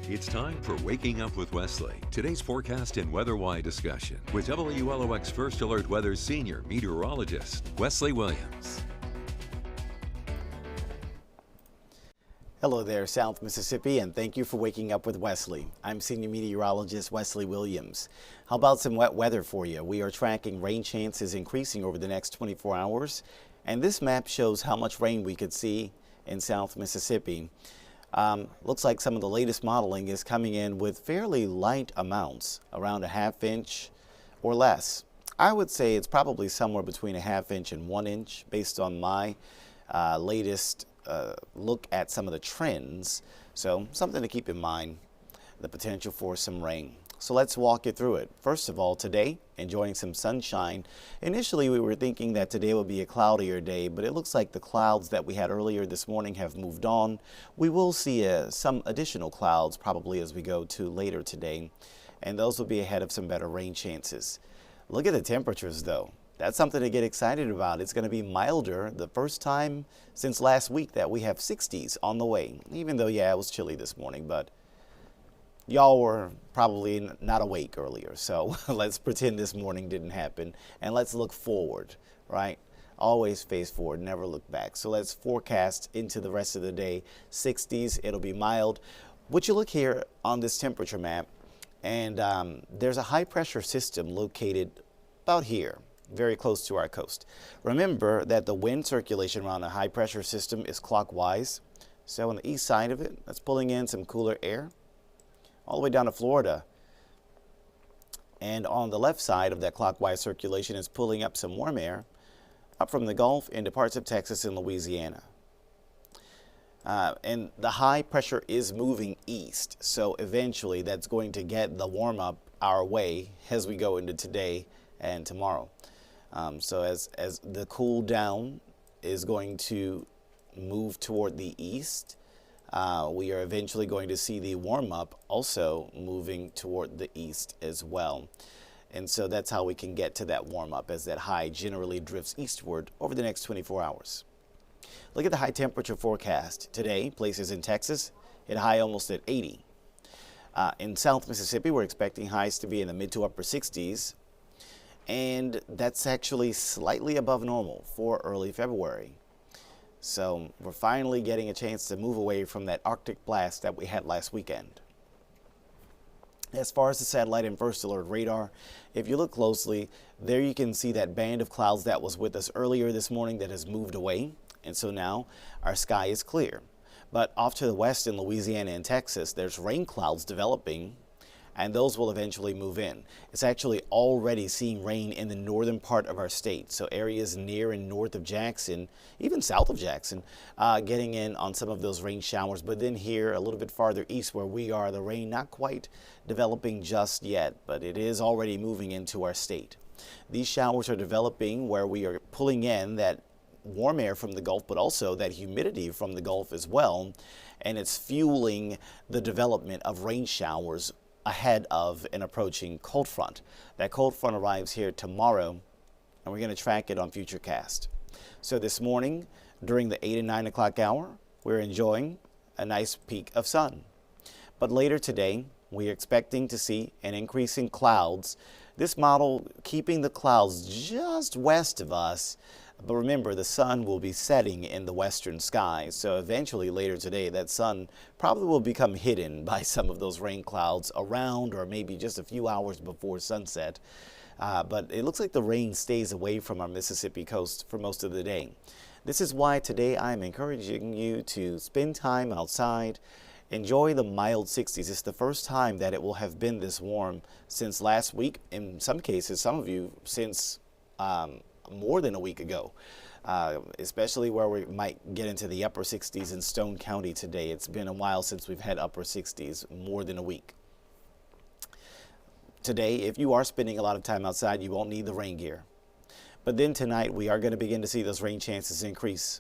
It's time for Waking Up with Wesley. Today's forecast and weather-wise discussion with WLOX First Alert Weather's senior meteorologist, Wesley Williams. Hello there, South Mississippi, and thank you for waking up with Wesley. I'm Senior Meteorologist Wesley Williams. How about some wet weather for you? We are tracking rain chances increasing over the next 24 hours, and this map shows how much rain we could see in South Mississippi. Looks like some of the latest modeling is coming in with fairly light amounts, around a ½ inch or less. I would say it's probably somewhere between a ½ inch and 1 inch based on my latest look at some of the trends. So something to keep in mind, the potential for some rain. So let's walk you through it. First of all, today, enjoying some sunshine. Initially, we were thinking that today would be a cloudier day, but it looks like the clouds that we had earlier this morning have moved on. We will see some additional clouds probably as we go to later today, and those will be ahead of some better rain chances. Look at the temperatures, though. That's something to get excited about. It's going to be milder, the first time since last week that we have 60s on the way, even though, yeah, it was chilly this morning, but y'all were probably not awake earlier, so let's pretend this morning didn't happen, and let's look forward, right? Always face forward, never look back. So let's forecast into the rest of the day. 60s, it'll be mild. Would you look here on this temperature map, and there's a high pressure system located about here, very close to our coast. Remember that the wind circulation around a high pressure system is clockwise. So on the east side of it, that's pulling in some cooler air all the way down to Florida. And on the left side of that clockwise circulation is pulling up some warm air up from the Gulf into parts of Texas and Louisiana. And the high pressure is moving east, so eventually that's going to get the warm up our way as we go into today and tomorrow. So as the cool down is going to move toward the east, we are eventually going to see the warm-up also moving toward the east as well. And so that's how we can get to that warm-up, as that high generally drifts eastward over the next 24 hours. Look at the high temperature forecast. Today, places in Texas hit high almost at 80. In South Mississippi, we're expecting highs to be in the mid to upper 60s. And that's actually slightly above normal for early February. So we're finally getting a chance to move away from that Arctic blast that we had last weekend. As far as the satellite and first alert radar, if you look closely, there you can see that band of clouds that was with us earlier this morning that has moved away. And so now our sky is clear. But off to the west in Louisiana and Texas, there's rain clouds developing, and those will eventually move in. It's actually already seeing rain in the northern part of our state. So areas near and north of Jackson, even south of Jackson, getting in on some of those rain showers. But then here a little bit farther east where we are, the rain not quite developing just yet, but it is already moving into our state. These showers are developing where we are pulling in that warm air from the Gulf, but also that humidity from the Gulf as well. And it's fueling the development of rain showers ahead of an approaching cold front. That cold front arrives here tomorrow, and we're going to track it on Futurecast. So this morning, during the 8 and 9 o'clock hour, we're enjoying a nice peak of sun. But later today, we're expecting to see an increase in clouds. This model keeping the clouds just west of us. But remember, the sun will be setting in the western sky, so eventually later today that sun probably will become hidden by some of those rain clouds around or maybe just a few hours before sunset. But it looks like the rain stays away from our Mississippi coast for most of the day. This is why today I'm encouraging you to spend time outside, enjoy the mild 60s. It's the first time that it will have been this warm since last week. In some cases, some of you since more than a week ago, especially where we might get into the upper 60s in Stone County today. It's been a while since we've had upper 60s, more than a week. Today, if you are spending a lot of time outside, you won't need the rain gear. But then tonight, we are going to begin to see those rain chances increase.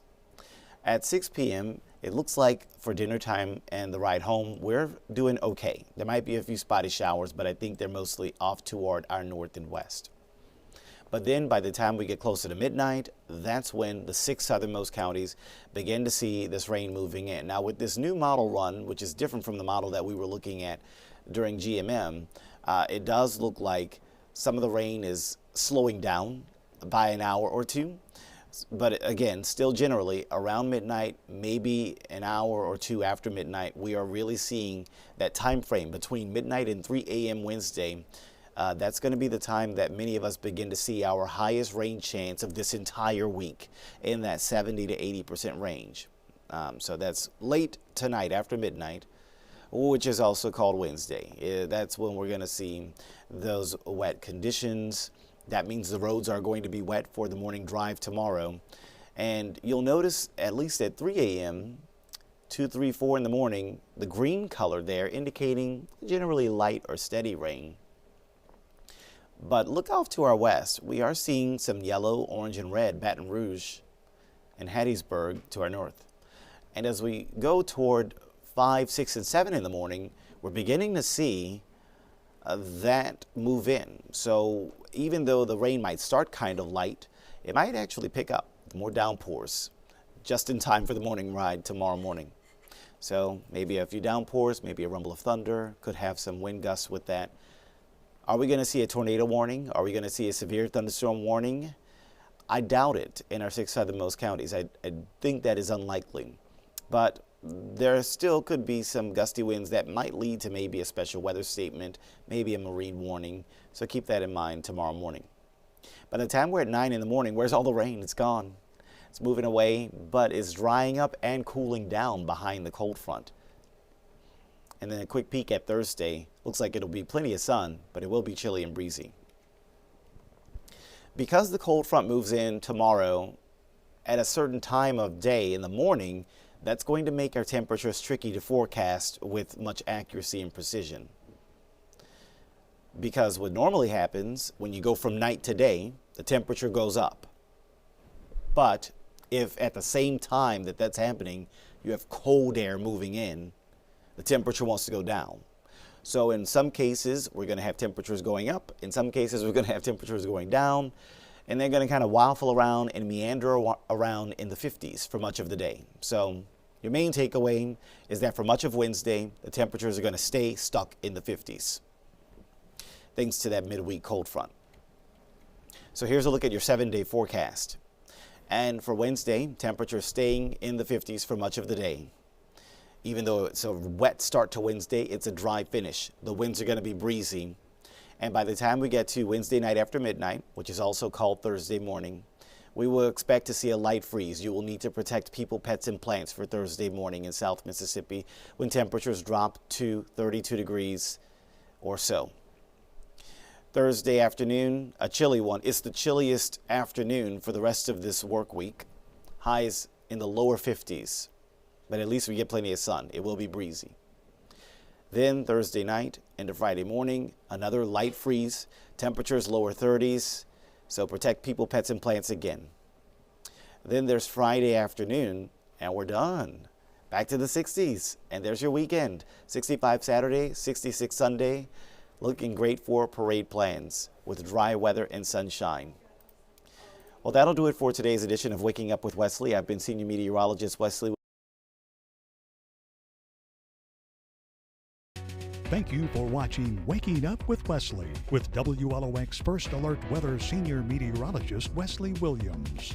At 6 p.m., it looks like for dinner time and the ride home, we're doing okay. There might be a few spotty showers, but I think they're mostly off toward our north and west. But then by the time we get closer to midnight, that's when the 6 southernmost counties begin to see this rain moving in. Now with this new model run, which is different from the model that we were looking at during GMM, it does look like some of the rain is slowing down by an hour or two. But again, still generally around midnight, maybe an hour or two after midnight, we are really seeing that time frame between midnight and 3 a.m. Wednesday. That's going to be the time that many of us begin to see our highest rain chance of this entire week in that 70 to 80% range. So that's late tonight after midnight, which is also called Wednesday. That's when we're going to see those wet conditions. That means the roads are going to be wet for the morning drive tomorrow. And you'll notice at least at 3 a.m., 2, 3, 4 in the morning, the green color there indicating generally light or steady rain. But look off to our west. We are seeing some yellow, orange, and red, Baton Rouge and Hattiesburg to our north. And as we go toward 5, 6, and 7 in the morning, we're beginning to see that move in. So even though the rain might start kind of light, it might actually pick up more downpours just in time for the morning ride tomorrow morning. So maybe a few downpours, maybe a rumble of thunder, could have some wind gusts with that. Are we going to see a tornado warning? Are we going to see a severe thunderstorm warning? I doubt it in our 6 southernmost counties. I think that is unlikely. But there still could be some gusty winds that might lead to maybe a special weather statement, maybe a marine warning. So keep that in mind tomorrow morning. By the time we're at 9 in the morning, where's all the rain? It's gone. It's moving away, but it's drying up and cooling down behind the cold front. And then a quick peek at Thursday. Looks like it'll be plenty of sun, but it will be chilly and breezy. Because the cold front moves in tomorrow at a certain time of day in the morning, that's going to make our temperatures tricky to forecast with much accuracy and precision. Because what normally happens when you go from night to day, the temperature goes up. But if at the same time that that's happening, you have cold air moving in, the temperature wants to go down. So in some cases, we're going to have temperatures going up. In some cases, we're going to have temperatures going down. And they're going to kind of waffle around and meander around in the 50s for much of the day. So your main takeaway is that for much of Wednesday, the temperatures are going to stay stuck in the 50s, thanks to that midweek cold front. So here's a look at your 7-day forecast. And for Wednesday, temperatures staying in the 50s for much of the day. Even though it's a wet start to Wednesday, it's a dry finish. The winds are going to be breezy. And by the time we get to Wednesday night after midnight, which is also called Thursday morning, we will expect to see a light freeze. You will need to protect people, pets, and plants for Thursday morning in South Mississippi when temperatures drop to 32 degrees or so. Thursday afternoon, a chilly one. It's the chilliest afternoon for the rest of this work week. Highs in the lower 50s, but at least we get plenty of sun. It will be breezy. Then Thursday night into Friday morning, another light freeze, temperatures lower 30s, so protect people, pets, and plants again. Then there's Friday afternoon, and we're done. Back to the 60s, and there's your weekend. 65 Saturday, 66 Sunday, looking great for parade plans with dry weather and sunshine. Well, that'll do it for today's edition of Waking Up with Wesley. I've been Senior Meteorologist Wesley. Thank you for watching Waking Up with Wesley with WLOX First Alert Weather Senior Meteorologist Wesley Williams.